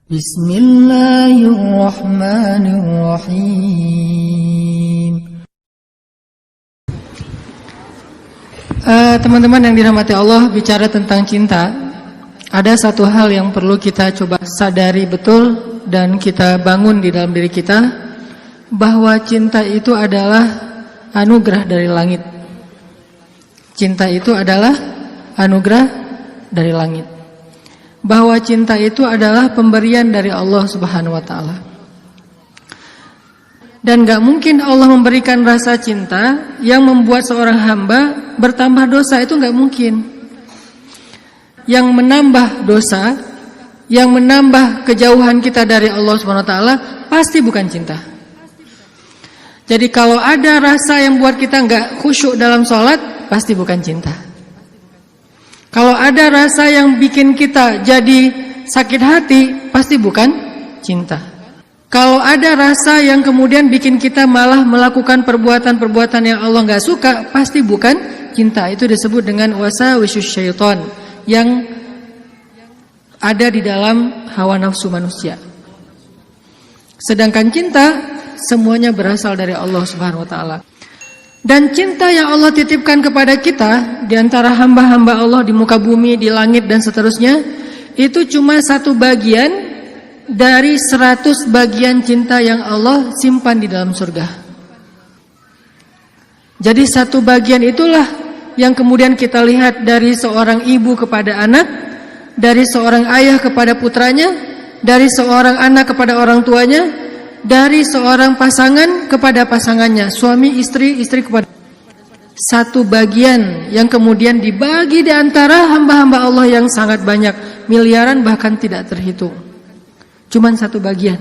Bismillahirrahmanirrahim. Teman-teman yang dirahmati Allah, bicara tentang cinta, ada satu hal yang perlu kita coba sadari betul dan kita bangun di dalam diri kita, bahwa cinta itu adalah anugerah dari langit. Cinta itu adalah anugerah dari langit. Bahwa cinta itu adalah pemberian dari Allah Subhanahu wa taala. Dan gak mungkin Allah memberikan rasa cinta yang membuat seorang hamba bertambah dosa, itu gak mungkin. Yang menambah dosa, yang menambah kejauhan kita dari Allah Subhanahu wa taala pasti bukan cinta. Jadi kalau ada rasa yang buat kita gak khusyuk dalam sholat, pasti bukan cinta. Kalau ada rasa yang bikin kita jadi sakit hati, pasti bukan cinta. Kalau ada rasa yang kemudian bikin kita malah melakukan perbuatan-perbuatan yang Allah nggak suka, pasti bukan cinta. Itu disebut dengan wasawisus syaitan yang ada di dalam hawa nafsu manusia. Sedangkan cinta semuanya berasal dari Allah Subhanahu wa taala. Dan cinta yang Allah titipkan kepada kita di antara hamba-hamba Allah di muka bumi, di langit dan seterusnya, itu cuma satu bagian dari 100 bagian cinta yang Allah simpan di dalam surga. Jadi satu bagian itulah yang kemudian kita lihat dari seorang ibu kepada anak, dari seorang ayah kepada putranya, dari seorang anak kepada orang tuanya, dari seorang pasangan kepada pasangannya, suami istri, istri kepada. Satu bagian yang kemudian dibagi di antara hamba-hamba Allah yang sangat banyak, miliaran bahkan tidak terhitung. Cuman satu bagian.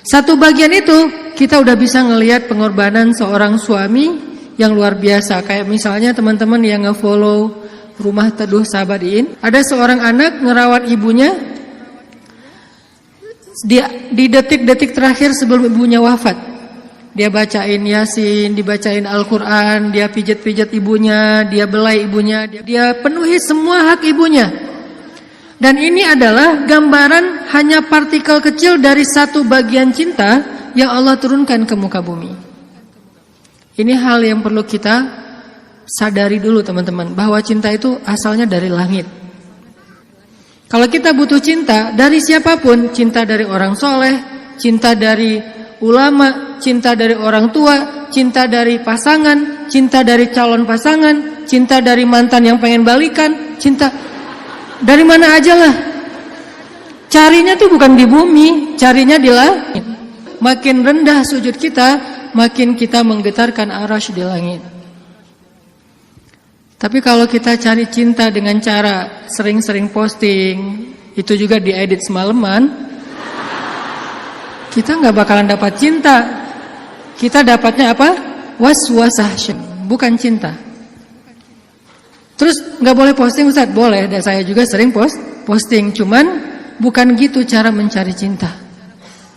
Satu bagian itu kita udah bisa ngelihat pengorbanan seorang suami yang luar biasa. Kayak misalnya teman-teman yang nge-follow Rumah Teduh Sabadiin, ada seorang anak ngerawat ibunya. Di detik-detik terakhir sebelum ibunya wafat, dia bacain Yasin, dibacain Al-Quran, dia pijat-pijat ibunya, dia belai ibunya, dia penuhi semua hak ibunya. Dan ini adalah gambaran hanya partikel kecil dari satu bagian cinta yang Allah turunkan ke muka bumi. Ini hal yang perlu kita sadari dulu teman-teman, bahwa cinta itu asalnya dari langit. Kalau kita butuh cinta dari siapapun, cinta dari orang soleh, cinta dari ulama, cinta dari orang tua, cinta dari pasangan, cinta dari calon pasangan, cinta dari mantan yang pengen balikan, cinta dari mana aja lah. Carinya tuh bukan di bumi, carinya di langit. Makin rendah sujud kita, makin kita menggetarkan arasy di langit. Tapi kalau kita cari cinta dengan cara sering-sering posting, itu juga diedit semalaman, kita nggak bakalan dapat cinta. Kita dapatnya apa? Waswasah, bukan cinta. Terus nggak boleh posting Ustaz? Boleh, dan saya juga sering posting. Cuman bukan gitu cara mencari cinta.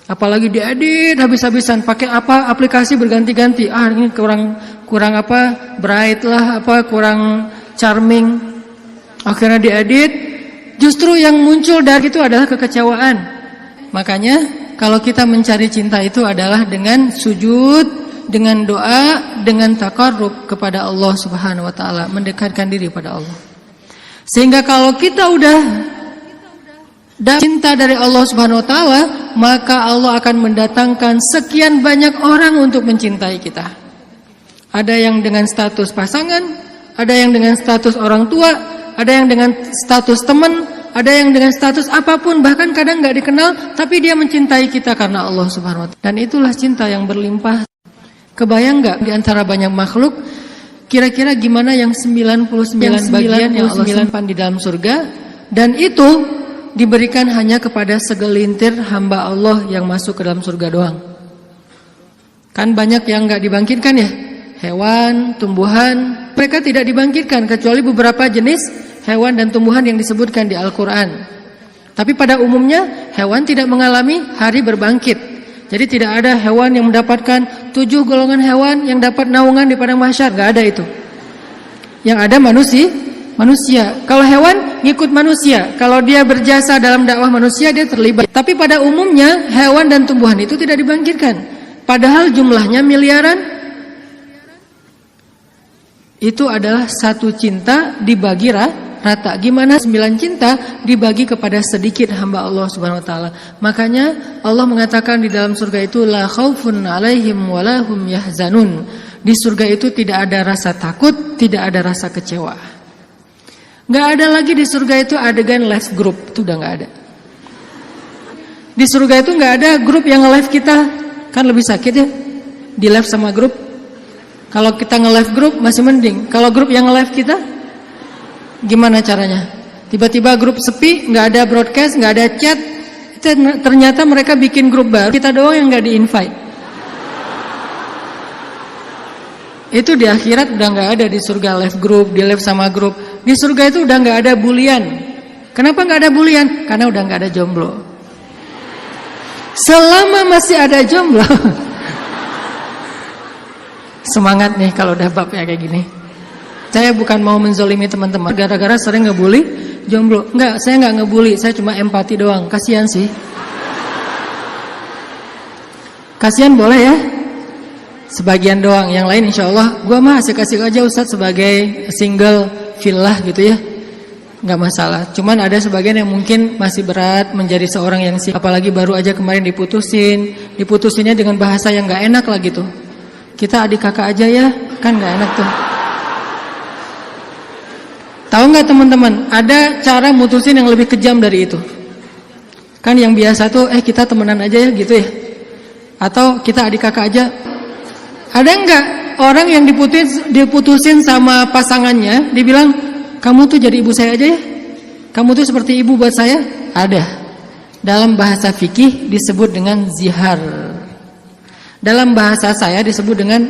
Apalagi diedit habis-habisan, pakai apa aplikasi berganti-ganti. Ah ini kurang apa bright lah, apa kurang charming. Akhirnya diedit. Justru yang muncul dari itu adalah kekecewaan. Makanya kalau kita mencari cinta itu adalah dengan sujud, dengan doa, dengan taqarrub kepada Allah Subhanahu wa taala, mendekatkan diri pada Allah. Sehingga kalau kita udah cinta dari Allah Subhanahu wa taala, maka Allah akan mendatangkan sekian banyak orang untuk mencintai kita. Ada yang dengan status pasangan, ada yang dengan status orang tua, ada yang dengan status teman, ada yang dengan status apapun, bahkan kadang nggak dikenal, tapi dia mencintai kita karena Allah Subhanahu wa taala. Dan itulah cinta yang berlimpah. Kebayang nggak di antara banyak makhluk, kira-kira gimana yang 99 bagian yang Allah simpan di dalam surga, dan itu diberikan hanya kepada segelintir hamba Allah yang masuk ke dalam surga doang. Kan banyak yang nggak dibangkitkan ya, hewan, tumbuhan, mereka tidak dibangkitkan kecuali beberapa jenis hewan dan tumbuhan yang disebutkan di Al-Quran. Tapi pada umumnya hewan tidak mengalami hari berbangkit. Jadi tidak ada hewan yang mendapatkan 7 golongan hewan yang dapat naungan di padang mahsyar, nggak ada itu. Yang ada manusia. Kalau hewan ngikut manusia. Kalau dia berjasa dalam dakwah manusia, dia terlibat. Tapi pada umumnya hewan dan tumbuhan itu tidak dibangkitkan. Padahal jumlahnya miliaran. Itu adalah satu cinta dibagi rata. Gimana 9 cinta dibagi kepada sedikit hamba Allah Subhanahu wa taala. Makanya Allah mengatakan di dalam surga itu la khaufun 'alaihim wa la hum yahzanun. Di surga itu tidak ada rasa takut, tidak ada rasa kecewa. Enggak ada lagi di surga itu adegan live group, itu udah enggak ada. Di surga itu enggak ada grup yang nge-live kita, kan lebih sakit ya. Di live sama grup. Kalau kita nge-live grup masih mending. Kalau grup yang nge-live kita, gimana caranya? Tiba-tiba grup sepi, nggak ada broadcast, nggak ada chat. Ternyata mereka bikin grup baru, kita doang yang nggak di-invite. Itu di akhirat udah nggak ada di surga live group, di live sama grup. Di surga itu udah nggak ada bulian. Kenapa nggak ada bulian? Karena udah nggak ada jomblo. Selama masih ada jomblo, semangat nih kalau udah bab ya kayak gini. Saya bukan mau menzolimi teman-teman gara-gara sering ngebully jomblo. Enggak, saya enggak ngebully, saya cuma empati doang. Kasihan sih. Kasihan boleh ya? Sebagian doang, yang lain insya Allah gua mah asik-asik aja Ustadz sebagai single villa gitu ya. Enggak masalah. Cuman ada sebagian yang mungkin masih berat menjadi seorang yang sih, apalagi baru aja kemarin diputusinnya dengan bahasa yang enggak enak lah gitu. Kita adik kakak aja ya, kan enggak enak tuh. Tahu nggak teman-teman, ada cara mutusin yang lebih kejam dari itu. Kan yang biasa tuh, kita temenan aja ya gitu ya. Atau kita adik kakak aja. Ada nggak orang yang diputusin sama pasangannya, dibilang, kamu tuh jadi ibu saya aja ya. Kamu tuh seperti ibu buat saya. Ada. Dalam bahasa fikih disebut dengan zihar. Dalam bahasa saya disebut dengan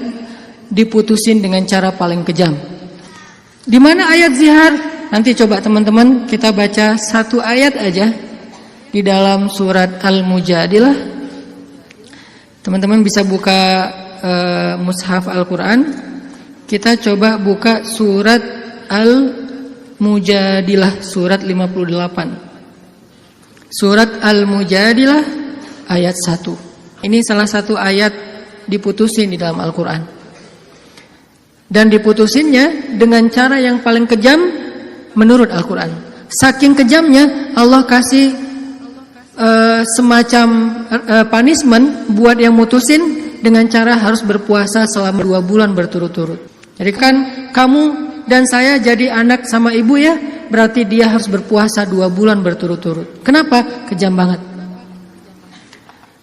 diputusin dengan cara paling kejam. Di mana ayat zihar? Nanti coba teman-teman kita baca satu ayat aja di dalam surat Al-Mujadilah. Teman-teman bisa buka mushaf Al-Quran. Kita coba buka surat Al-Mujadilah, surat 58. Surat Al-Mujadilah ayat 1. Ini salah satu ayat diputusin di dalam Al-Quran. Dan diputusinnya dengan cara yang paling kejam menurut Al-Quran. Saking kejamnya Allah kasih semacam punishment buat yang mutusin dengan cara harus berpuasa selama 2 bulan berturut-turut. Jadi kan kamu dan saya jadi anak sama ibu ya, berarti dia harus berpuasa 2 bulan berturut-turut. Kenapa? Kejam banget.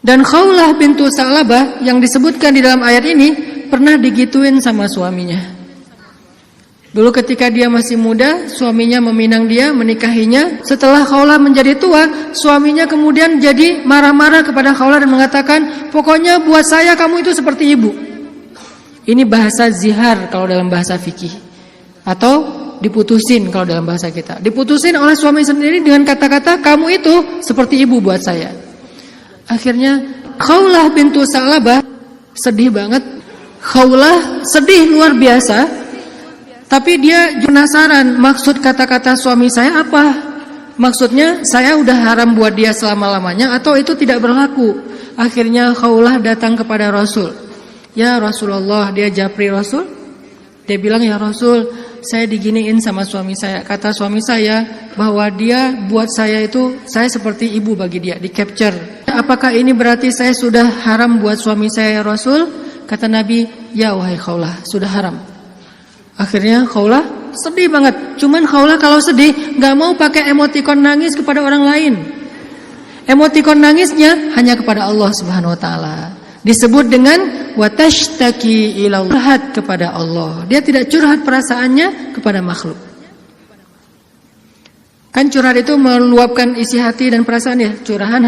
Dan Khawlah bintu Sa'labah yang disebutkan di dalam ayat ini pernah digituin sama suaminya. Dulu ketika dia masih muda, suaminya meminang dia, menikahinya. Setelah Khawlah menjadi tua, suaminya kemudian jadi marah-marah kepada Khawlah dan mengatakan, pokoknya buat saya kamu itu seperti ibu. Ini bahasa zihar kalau dalam bahasa fikih. Atau diputusin kalau dalam bahasa kita. Diputusin oleh suami sendiri dengan kata-kata, kamu itu seperti ibu buat saya. Akhirnya Khawlah bintu Sa'labah sedih banget. Khawlah sedih luar biasa, tapi dia penasaran maksud kata-kata suami saya apa. Maksudnya saya udah haram buat dia selama-lamanya atau itu tidak berlaku. Akhirnya Khawlah datang kepada Rasul. Ya Rasulullah, dia japri Rasul. Dia bilang, ya Rasul, saya diginiin sama suami saya. Kata suami saya bahwa dia buat saya itu, saya seperti ibu bagi dia, di capture. Apakah ini berarti saya sudah haram buat suami saya ya Rasul? Kata Nabi, ya wahai Khawlah, sudah haram. Akhirnya Khawlah sedih banget. Cuman Khawlah kalau sedih gak mau pakai emotikon nangis kepada orang lain. Emotikon nangisnya hanya kepada Allah Subhanahu wa taala. Disebut dengan watashtaki ilallah, curhat kepada Allah. Dia tidak curhat perasaannya kepada makhluk. Kan curhat itu meluapkan isi hati dan perasaan ya, curahan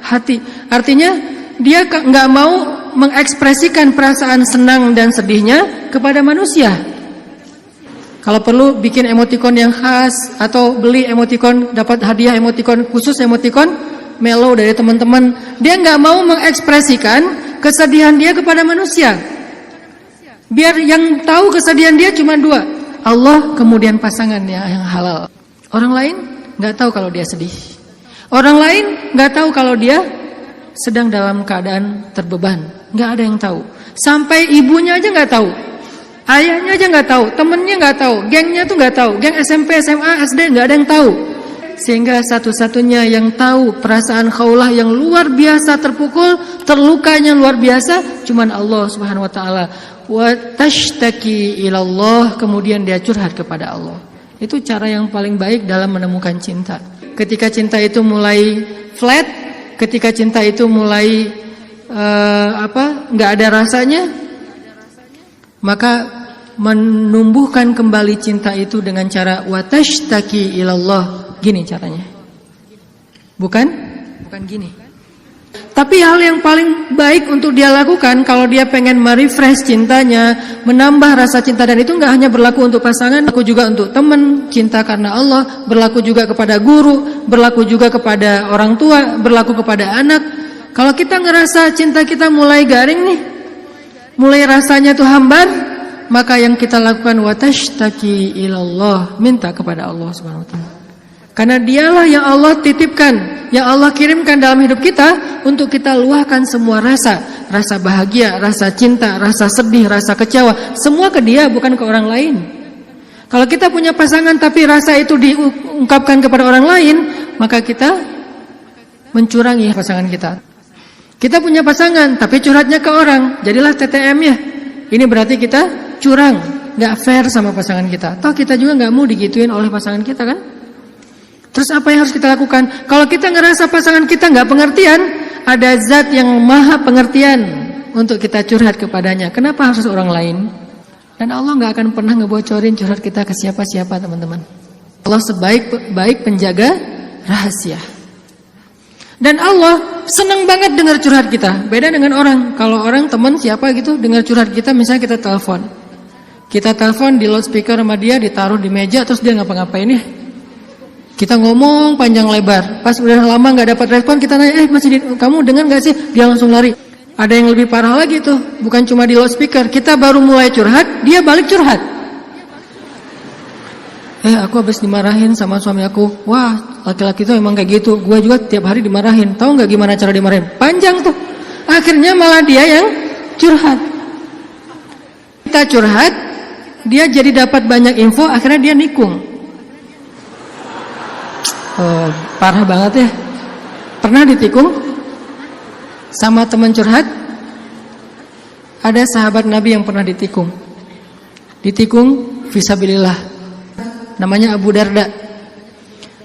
hati. Artinya dia nggak mau mengekspresikan perasaan senang dan sedihnya kepada manusia. Kalau perlu bikin emotikon yang khas atau beli emotikon, dapat hadiah emotikon khusus, emotikon mellow dari teman-teman. Dia nggak mau mengekspresikan kesedihan dia kepada manusia. Biar yang tahu kesedihan dia cuma 2. Allah, kemudian pasangan yang halal. Orang lain nggak tahu kalau dia sedih. Orang lain nggak tahu kalau dia sedang dalam keadaan terbeban. Nggak ada yang tahu. Sampai ibunya aja nggak tahu. Ayahnya aja nggak tahu, temennya nggak tahu, gengnya tuh nggak tahu, geng SMP, SMA, SD nggak ada yang tahu. Sehingga satu-satunya yang tahu perasaan Khawlah yang luar biasa terpukul, terlukanya luar biasa, cuman Allah Subhanahu Wa Taala. Wa tashtaki ilallah, kemudian dia curhat kepada Allah. Itu cara yang paling baik dalam menemukan cinta. Ketika cinta itu mulai flat, ketika cinta itu mulai nggak ada rasanya, maka menumbuhkan kembali cinta itu dengan cara watashtaki ilallah. Gini caranya. Bukan gini. Tapi hal yang paling baik untuk dia lakukan kalau dia pengen merefresh cintanya, menambah rasa cinta, dan itu enggak hanya berlaku untuk pasangan, berlaku juga untuk teman, cinta karena Allah, berlaku juga kepada guru, berlaku juga kepada orang tua, berlaku kepada anak. Kalau kita ngerasa cinta kita mulai garing nih, mulai rasanya tuh hambar, maka yang kita lakukan watashtaki ilallah, minta kepada Allah Subhanahu wa taala. Karena dialah yang Allah titipkan, yang Allah kirimkan dalam hidup kita untuk kita luahkan semua rasa, rasa bahagia, rasa cinta, rasa sedih, rasa kecewa, semua ke dia, bukan ke orang lain. Kalau kita punya pasangan tapi rasa itu diungkapkan kepada orang lain, maka kita mencurangi pasangan kita. Kita punya pasangan tapi curhatnya ke orang, jadilah TTM ya. Ini berarti kita curang, nggak fair sama pasangan kita. Toh kita juga nggak mau digituin oleh pasangan kita kan? Terus apa yang harus kita lakukan? Kalau kita ngerasa pasangan kita nggak pengertian, ada zat yang maha pengertian untuk kita curhat kepadanya. Kenapa harus orang lain? Dan Allah nggak akan pernah ngebocorin curhat kita ke siapa-siapa, teman-teman. Allah sebaik-baik penjaga rahasia. Dan Allah senang banget dengar curhat kita. Beda dengan orang. Kalau orang teman siapa gitu dengar curhat kita, misalnya kita telepon. Kita telepon di loudspeaker sama dia, ditaruh di meja, terus dia ngapa-ngapain ya? Kita ngomong panjang lebar, pas udah lama nggak dapat respon, kita nanya, kamu dengar nggak sih? Dia langsung lari. Ada yang lebih parah lagi tuh, bukan cuma di loudspeaker, kita baru mulai curhat, dia balik curhat. Aku habis dimarahin sama suami aku. Wah, laki-laki itu emang kayak gitu. Gue juga tiap hari dimarahin. Tahu nggak gimana cara dimarahin? Panjang tuh. Akhirnya malah dia yang curhat. Kita curhat, dia jadi dapat banyak info, akhirnya dia nikung. Parah banget ya. Pernah ditikung sama teman curhat? Ada sahabat Nabi yang pernah ditikung. Ditikung fisabilillah. Namanya Abu Darda.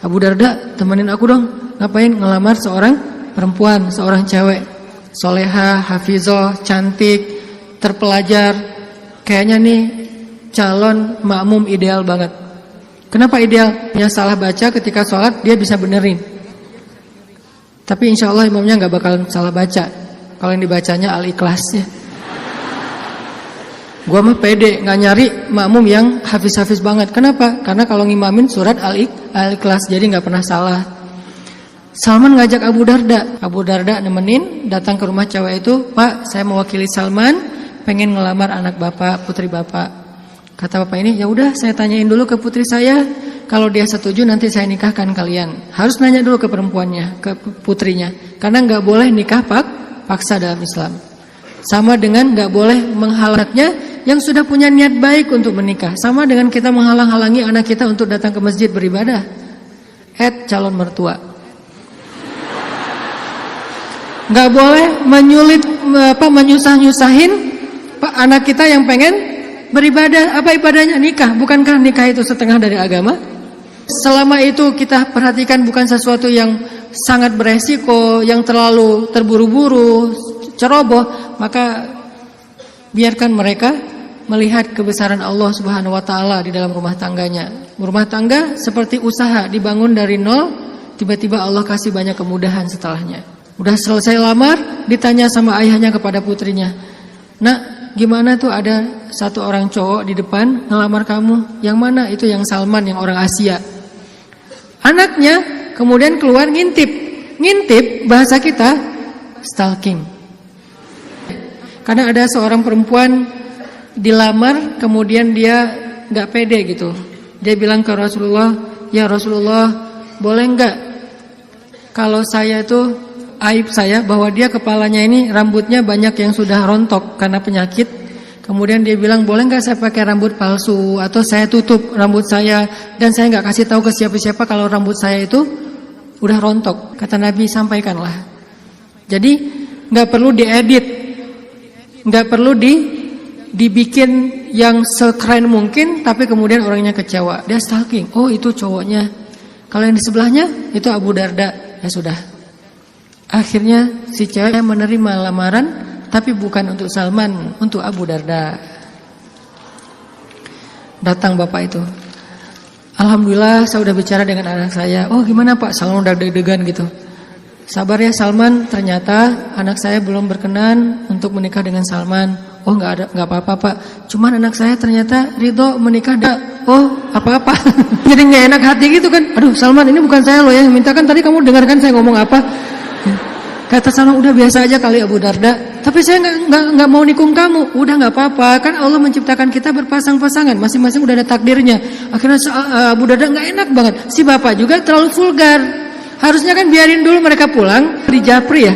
Abu Darda, temenin aku dong. Ngapain? Ngelamar seorang perempuan, seorang cewek, soleha, hafizah, cantik, terpelajar. Kayaknya nih calon makmum ideal banget. Kenapa ideal? Yang salah baca ketika sholat dia bisa benerin. Tapi insya Allah imamnya nggak bakalan salah baca. Kalau yang dibacanya Al-Ikhlas ya. Gua mah pede, nggak nyari makmum yang hafiz-hafiz banget. Kenapa? Karena kalau ngimamin surat Al-Ikhlas, jadi nggak pernah salah. Salman ngajak Abu Darda. Abu Darda nemenin, datang ke rumah cewek itu. Pak, saya mewakili Salman, pengen ngelamar anak bapak, putri bapak. Kata bapak ini, ya udah saya tanyain dulu ke putri saya. Kalau dia setuju nanti saya nikahkan kalian. Harus nanya dulu ke perempuannya, ke putrinya. Karena nggak boleh nikah paksa dalam Islam. Sama dengan nggak boleh menghalangnya yang sudah punya niat baik untuk menikah. Sama dengan kita menghalang-halangi anak kita untuk datang ke masjid beribadah. Calon mertua. Nggak boleh menyusah-nyusahin anak kita yang pengen beribadah. Apa ibadahnya? Nikah. Bukankah nikah itu setengah dari agama? Selama itu kita perhatikan bukan sesuatu yang sangat beresiko, yang terlalu terburu-buru, ceroboh, maka biarkan mereka melihat kebesaran Allah Subhanahu wa taala di dalam rumah tangganya. Rumah tangga seperti usaha dibangun dari nol, tiba-tiba Allah kasih banyak kemudahan setelahnya. Udah selesai lamar, ditanya sama ayahnya kepada putrinya. Nak, gimana tuh ada satu orang cowok di depan ngelamar kamu? Yang mana? Itu yang Salman, yang orang Asia. Anaknya kemudian keluar ngintip. Ngintip bahasa kita stalking. Karena ada seorang perempuan dilamar, kemudian dia nggak pede gitu. Dia bilang ke Rasulullah, ya Rasulullah, boleh nggak kalau saya itu aib saya bahwa dia kepalanya ini rambutnya banyak yang sudah rontok karena penyakit. Kemudian dia bilang, boleh nggak saya pakai rambut palsu atau saya tutup rambut saya dan saya nggak kasih tahu ke siapa-siapa kalau rambut saya itu udah rontok. Kata Nabi, sampaikanlah. Jadi nggak perlu diedit, nggak perlu dibikin yang sekeren mungkin, tapi kemudian orangnya kecewa. Dia stalking, oh itu cowoknya. Kalau yang di sebelahnya itu Abu Darda, ya sudah. Akhirnya si cewek menerima lamaran, tapi bukan untuk Salman, untuk Abu Darda. Datang bapak itu, alhamdulillah saya udah bicara dengan anak saya. Oh gimana Pak, Salman udah deg-degan gitu. Sabar ya Salman, ternyata anak saya belum berkenan untuk menikah dengan Salman. Oh nggak apa-apa Pak, cuman anak saya ternyata ridho menikah. Oh apa-apa. Jadi nggak enak hati gitu kan. Aduh Salman, ini bukan saya loh ya, minta kan tadi kamu dengarkan saya ngomong apa. Kata Salman, udah biasa aja kali Abu Darda, tapi saya nggak mau nikung kamu. Udah nggak apa-apa, kan Allah menciptakan kita berpasang-pasangan, masing-masing udah ada takdirnya. Akhirnya Abu Darda nggak enak banget. Si bapak juga terlalu vulgar. Harusnya kan biarin dulu mereka pulang di Japri ya.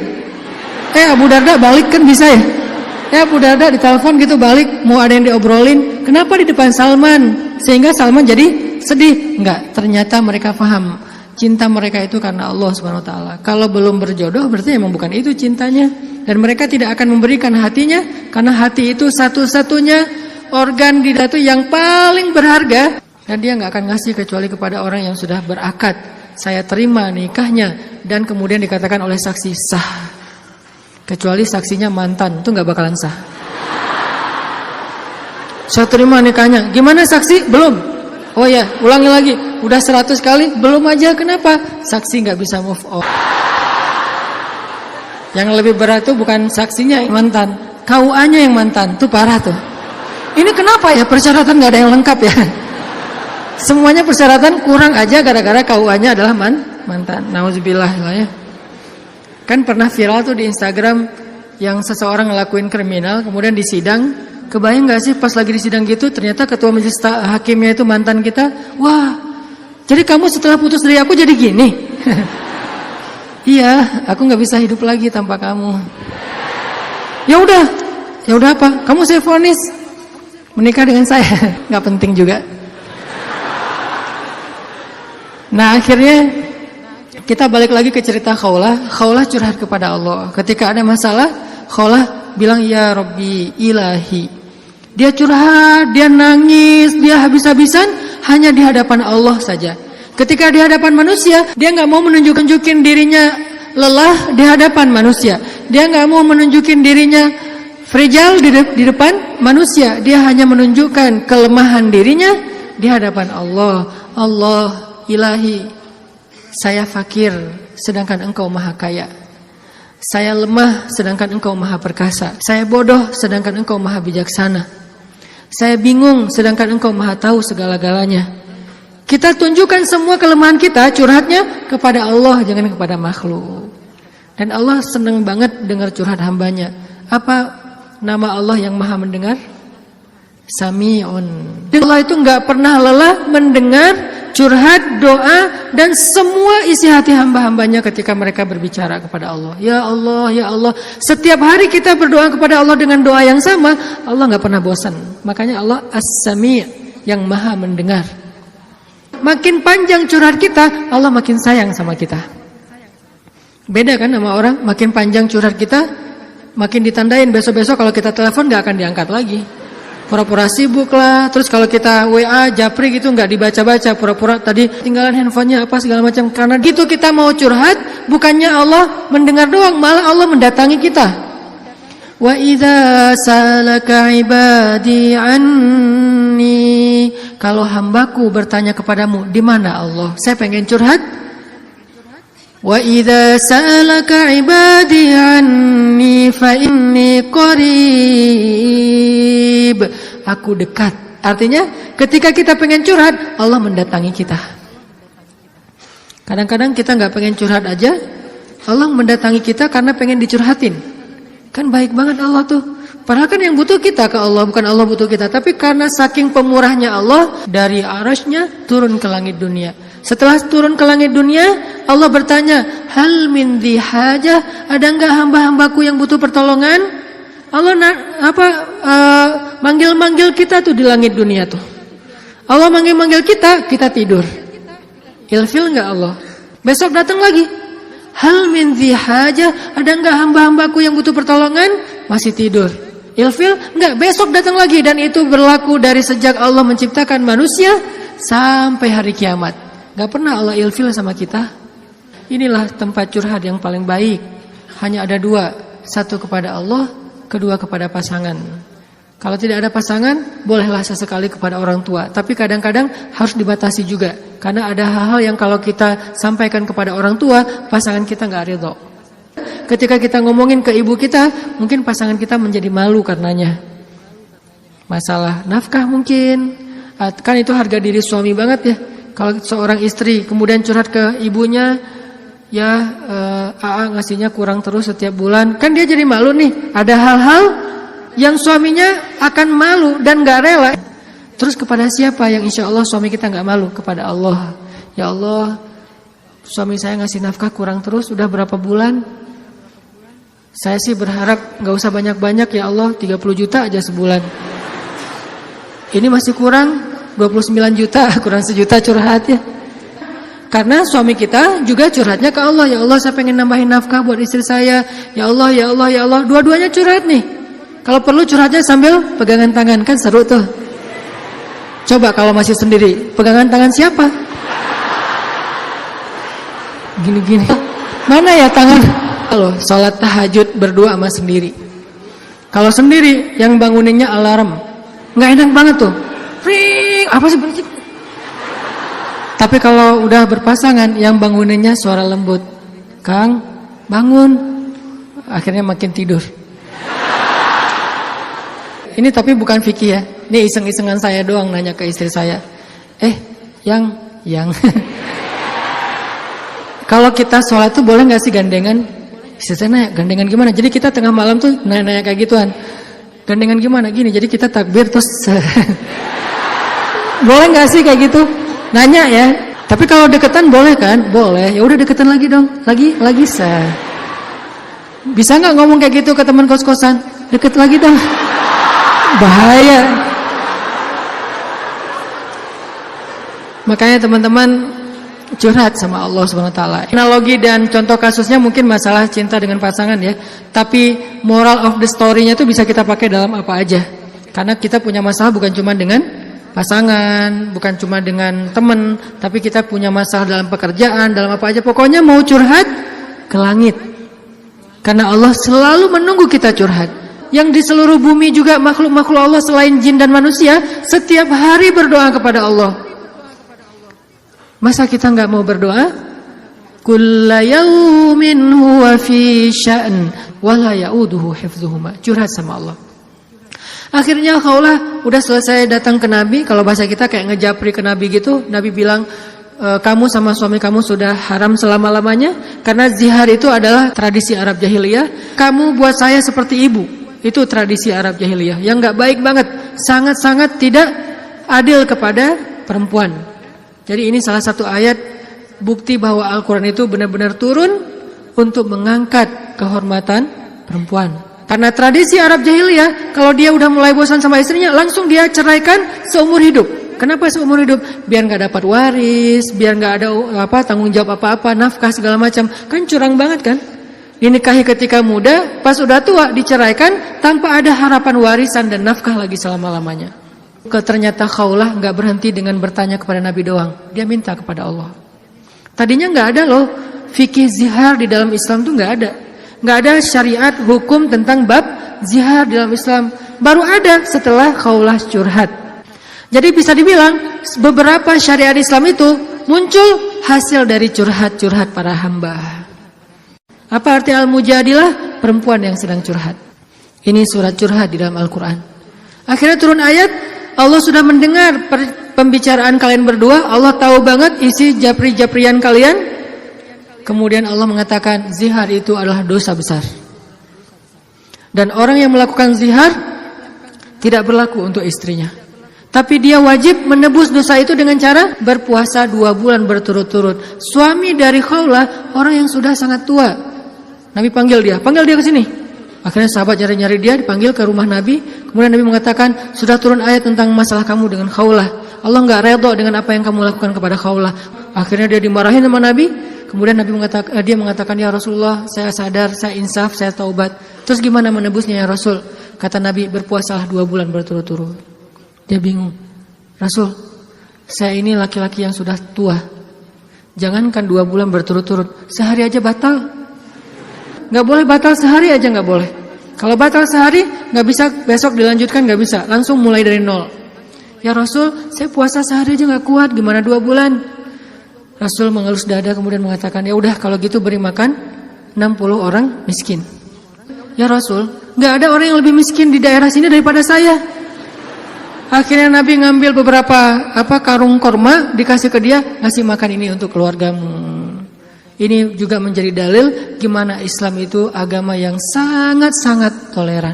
Abu Darda balik kan bisa ya. Abu Darda ditelepon gitu balik, mau ada yang diobrolin. Kenapa di depan Salman? Sehingga Salman jadi sedih. Enggak, ternyata mereka paham. Cinta mereka itu karena Allah Subhanahu wa taala. Kalau belum berjodoh berarti emang bukan itu cintanya. Dan mereka tidak akan memberikan hatinya karena hati itu satu-satunya organ di datu yang paling berharga, dan dia nggak akan ngasih kecuali kepada orang yang sudah berakad, saya terima nikahnya, dan kemudian dikatakan oleh saksi sah. Kecuali saksinya mantan, itu nggak bakalan sah. Saya terima nikahnya. Gimana saksi? Belum. Oh ya, ulangi lagi. Udah 100 kali, belum aja. Kenapa? Saksi nggak bisa move on. Yang lebih berat tuh bukan saksinya yang mantan, KUA-nya yang mantan. Tuh parah tuh. Ini kenapa ya persyaratan nggak ada yang lengkap ya? Semuanya persyaratan kurang aja gara-gara KUA-nya adalah mantan. Nauzubillah lah ya. Kan pernah viral tuh di Instagram yang seseorang ngelakuin kriminal kemudian disidang. Kebayang gak sih pas lagi disidang gitu ternyata ketua majelis hakimnya itu mantan kita. Wah, jadi kamu setelah putus dari aku jadi gini? Iya, aku gak bisa hidup lagi tanpa kamu. Ya udah apa? Kamu saya vonis menikah dengan saya. Gak penting juga. Nah akhirnya kita balik lagi ke cerita Khawlah. Khawlah curhat kepada Allah. Ketika ada masalah, Khawlah bilang, ya Rabbi ilahi. Dia curhat, dia nangis, dia habis-habisan hanya di hadapan Allah saja. Ketika di hadapan manusia, dia nggak mau menunjukin dirinya lelah di hadapan manusia. Dia nggak mau menunjukin dirinya fragile di depan manusia. Dia hanya menunjukkan kelemahan dirinya di hadapan Allah. Allah ilahi, saya fakir sedangkan engkau maha kaya. Saya lemah sedangkan engkau maha perkasa. Saya bodoh sedangkan engkau maha bijaksana. Saya bingung sedangkan engkau maha tahu segala-galanya. Kita tunjukkan semua kelemahan kita, curhatnya kepada Allah, jangan kepada makhluk. Dan Allah senang banget dengar curhat hambanya. Apa nama Allah yang maha mendengar? Sami'un. Allah itu gak pernah lelah mendengar curhat, doa, dan semua isi hati hamba-hambanya ketika mereka berbicara kepada Allah. Ya Allah, ya Allah. Setiap hari kita berdoa kepada Allah dengan doa yang sama, Allah gak pernah bosan. Makanya Allah As-Sami', yang maha mendengar. Makin panjang curhat kita, Allah makin sayang sama kita. Beda kan sama orang, makin panjang curhat kita, makin ditandain besok-besok kalau kita telepon gak akan diangkat lagi. Pura-pura sibuk lah. Terus kalau kita WA, japri gitu nggak dibaca-baca, pura-pura tadi tinggalan handphonenya apa segala macam. Karena gitu kita mau curhat, bukannya Allah mendengar doang, malah Allah mendatangi kita. Wa idza salaka ibadi anni, kalau hambaku bertanya kepadamu, di mana Allah? Saya pengen curhat. Wa idza salaka ibadi anni fa inni qarib, aku dekat. Artinya ketika kita pengen curhat, Allah mendatangi kita. Kadang-kadang kita nggak pengen curhat aja, Allah mendatangi kita karena pengen dicurhatin. Kan baik banget Allah tuh. Padahal kan yang butuh kita ke Allah, bukan Allah butuh kita. Tapi karena saking pemurahnya Allah, dari arasy-Nya turun ke langit dunia. Setelah turun ke langit dunia, Allah bertanya, hal min dzi hajah, ada enggak hamba-hambaku yang butuh pertolongan? Allah manggil-manggil kita tuh di langit dunia tuh. Allah manggil-manggil kita, kita tidur. Ilfil enggak Allah? Besok datang lagi. Hal min dzi hajah, ada enggak hamba-hambaku yang butuh pertolongan? Masih tidur. Ilfil enggak, besok datang lagi. Dan itu berlaku dari sejak Allah menciptakan manusia sampai hari kiamat. Enggak pernah Allah ilfil sama kita. Inilah tempat curhat yang paling baik. Hanya ada dua, satu kepada Allah, kedua kepada pasangan. Kalau tidak ada pasangan, bolehlah sesekali kepada orang tua. Tapi kadang-kadang harus dibatasi juga. Karena ada hal-hal yang kalau kita sampaikan kepada orang tua, pasangan kita enggak ridho. Ketika kita ngomongin ke ibu kita, mungkin pasangan kita menjadi malu karenanya. Masalah nafkah mungkin. Kan itu harga diri suami banget ya. Kalau seorang istri kemudian curhat ke ibunya, ya AA ngasihnya kurang terus setiap bulan. Kan dia jadi malu nih. Ada hal-hal yang suaminya akan malu dan gak rela. Terus kepada siapa yang insya Allah suami kita gak malu? Kepada Allah. Ya Allah, suami saya ngasih nafkah kurang terus udah berapa bulan? Saya sih berharap gak usah banyak-banyak ya Allah, 30 juta aja sebulan. Ini masih kurang 29 juta, kurang sejuta curhat ya. Karena suami kita juga curhatnya ke Allah. Ya Allah, saya pengen nambahin nafkah buat istri saya. Ya Allah, ya Allah, ya Allah. Dua-duanya curhat nih. Kalau perlu curhatnya sambil pegangan tangan, kan seru tuh. Coba kalau masih sendiri, pegangan tangan siapa? Gini-gini. Mana ya tangan? Kalau sholat tahajud berdua sama sendiri. Kalau sendiri yang banguninnya alarm, nggak enak banget tuh. Ring, apa sih berisik? Tapi kalau udah berpasangan, yang banguninnya suara lembut. Kang, bangun. Akhirnya makin tidur. Ini tapi bukan fikih ya. Ini iseng-isengan saya doang nanya ke istri saya. Yang. Kalau kita sholat tuh boleh nggak sih gandengan? Istri saya nanya, gandengan gimana? Jadi kita tengah malam tuh nanya kayak gituan. Gandengan gimana? Gini, jadi kita takbir terus boleh nggak sih kayak gitu? Nanya ya. Tapi kalau deketan boleh kan? Boleh. Ya udah deketan lagi dong. Lagi sah. Bisa nggak ngomong kayak gitu ke teman kos-kosan? Deket lagi dong. Bahaya. Makanya teman-teman curhat sama Allah Subhanahu wa taala. Analogi dan contoh kasusnya mungkin masalah cinta dengan pasangan ya. Tapi moral of the story-nya tuh bisa kita pakai dalam apa aja. Karena kita punya masalah bukan cuma dengan pasangan, bukan cuma dengan teman, tapi kita punya masalah dalam pekerjaan, dalam apa aja. Pokoknya mau curhat ke langit. Karena Allah selalu menunggu kita curhat. Yang di seluruh bumi juga makhluk-makhluk Allah selain jin dan manusia setiap hari berdoa kepada Allah. Masa kita nggak mau berdoa? Kulla yaumin huwa fi sya'n wa la ya'uduhu hifdzuhuma. Curhat sama Allah. Akhirnya Khawlah udah selesai datang ke Nabi. Kalau bahasa kita kayak ngejapri ke Nabi gitu. Nabi bilang, kamu sama suami kamu sudah haram selama-lamanya. Karena zihar itu adalah tradisi Arab jahiliyah. Kamu buat saya seperti ibu. Itu tradisi Arab jahiliyah yang nggak baik banget. Sangat-sangat tidak adil kepada perempuan. Jadi ini salah satu ayat bukti bahwa Al-Quran itu benar-benar turun untuk mengangkat kehormatan perempuan. Karena tradisi Arab jahiliyah, kalau dia udah mulai bosan sama istrinya, langsung dia ceraikan seumur hidup. Kenapa seumur hidup? Biar nggak dapat waris, biar nggak ada tanggung jawab apa-apa, nafkah segala macam. Kan curang banget kan? Dinikahi ketika muda, pas udah tua diceraikan tanpa ada harapan warisan dan nafkah lagi selama-lamanya. Ternyata Khawlah nggak berhenti dengan bertanya kepada Nabi doang. Dia minta kepada Allah. Tadinya nggak ada loh fikih zihar di dalam Islam tuh nggak ada. Nggak ada syariat hukum tentang bab zihar di dalam Islam. Baru ada setelah Khawlah curhat. Jadi bisa dibilang beberapa syariat Islam itu muncul hasil dari curhat-curhat para hamba. Apa arti al-mujadilah? Perempuan yang sedang curhat. Ini surat curhat di dalam Al-Quran. Akhirnya turun ayat. Allah sudah mendengar pembicaraan kalian berdua. Allah tahu banget isi japri-japrian kalian. Kemudian Allah mengatakan zihar itu adalah dosa besar. Dan orang yang melakukan zihar tidak berlaku untuk istrinya. Tapi dia wajib menebus dosa itu dengan cara berpuasa 2 bulan berturut-turut. Suami dari Khawlah orang yang sudah sangat tua. Nabi panggil dia ke sini. Akhirnya sahabat nyari-nyari dia, dipanggil ke rumah Nabi. Kemudian Nabi mengatakan, sudah turun ayat tentang masalah kamu dengan Khawlah. Allah enggak redha dengan apa yang kamu lakukan kepada Khawlah. Akhirnya dia dimarahin sama Nabi. Kemudian Nabi mengatakan, ya Rasulullah, saya sadar, saya insaf, saya taubat. Terus gimana menebusnya ya Rasul? Kata Nabi, berpuasalah 2 bulan berturut-turut. Dia bingung. Rasul, saya ini laki-laki yang sudah tua. Jangankan 2 bulan berturut-turut, sehari aja batal. Gak boleh batal sehari aja, gak boleh. Kalau batal sehari, gak bisa besok dilanjutkan, gak bisa. Langsung mulai dari nol. Ya Rasul, saya puasa sehari aja gak kuat, gimana 2 bulan? Rasul mengelus dada kemudian mengatakan, ya udah kalau gitu beri makan 60 orang miskin. Ya Rasul, gak ada orang yang lebih miskin di daerah sini daripada saya. Akhirnya Nabi ngambil beberapa karung korma, dikasih ke dia, ngasih makan ini untuk keluargamu. Ini juga menjadi dalil gimana Islam itu agama yang sangat-sangat toleran.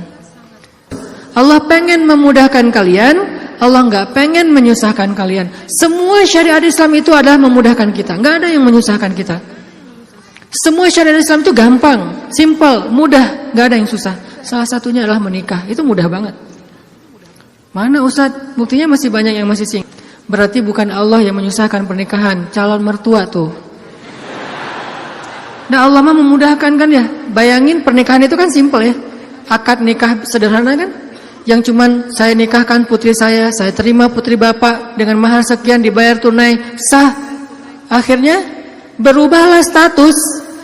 Allah pengen memudahkan kalian, Allah nggak pengen menyusahkan kalian. Semua syariat Islam itu adalah memudahkan kita, nggak ada yang menyusahkan kita. Semua syariat Islam itu gampang, simple, mudah, nggak ada yang susah. Salah satunya adalah menikah, itu mudah banget. Mana Ustadz? Buktinya masih banyak yang masih single. Berarti bukan Allah yang menyusahkan pernikahan, calon mertua tuh. Nah Allah mah memudahkan kan ya. Bayangin pernikahan itu kan simple ya. Akad nikah sederhana kan. Yang cuman saya nikahkan putri saya terima putri bapak dengan mahar sekian dibayar tunai, sah. Akhirnya berubahlah status,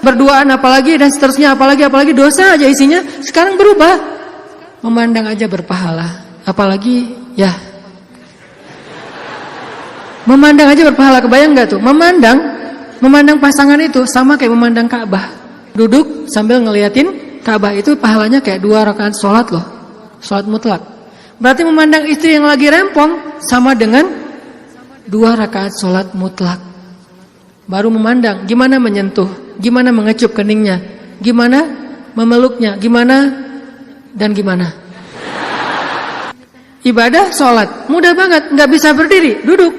berduaan apalagi dan seterusnya apalagi dosa aja isinya. Sekarang berubah. Memandang aja berpahala. Apalagi ya. Memandang aja berpahala, kebayang enggak tuh? Memandang pasangan itu sama kayak memandang Ka'bah. Duduk sambil ngeliatin Ka'bah itu pahalanya kayak 2 rakaat sholat loh. Sholat mutlak. Berarti memandang istri yang lagi rempong sama dengan 2 rakaat sholat mutlak. Baru memandang gimana menyentuh, gimana mengecup keningnya, gimana memeluknya, gimana dan gimana. Ibadah sholat mudah banget, nggak bisa berdiri, duduk,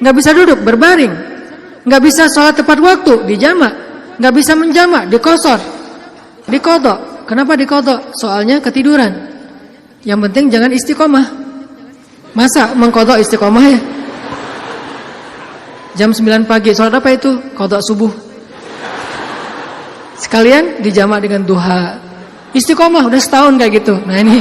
nggak bisa duduk, berbaring. Nggak bisa sholat tepat waktu, dijamak. Nggak bisa menjamak, dikosor, dikodok. Kenapa dikodok? Soalnya ketiduran. Yang penting jangan istiqomah. Masa mengkodok istiqomah ya? Jam 9 pagi, sholat apa itu? Kodok subuh. Sekalian dijamak dengan duha. Istiqomah udah setahun kayak gitu. Nah ini.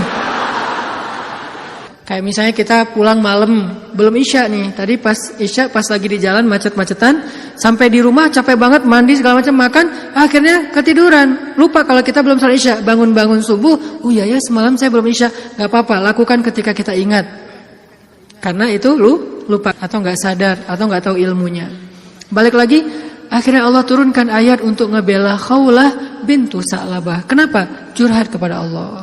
Kayak misalnya kita pulang malam, belum isya nih. Tadi pas isya, pas lagi di jalan macet-macetan, sampai di rumah capek banget, mandi segala macam, makan, akhirnya ketiduran. Lupa kalau kita belum sholat isya, bangun-bangun subuh, oh iya ya semalam saya belum isya. Gak apa-apa, lakukan ketika kita ingat. Karena itu lupa atau gak sadar atau gak tahu ilmunya. Balik lagi, akhirnya Allah turunkan ayat untuk ngebela Khawlah bintu Sa'labah. Kenapa? Curhat kepada Allah.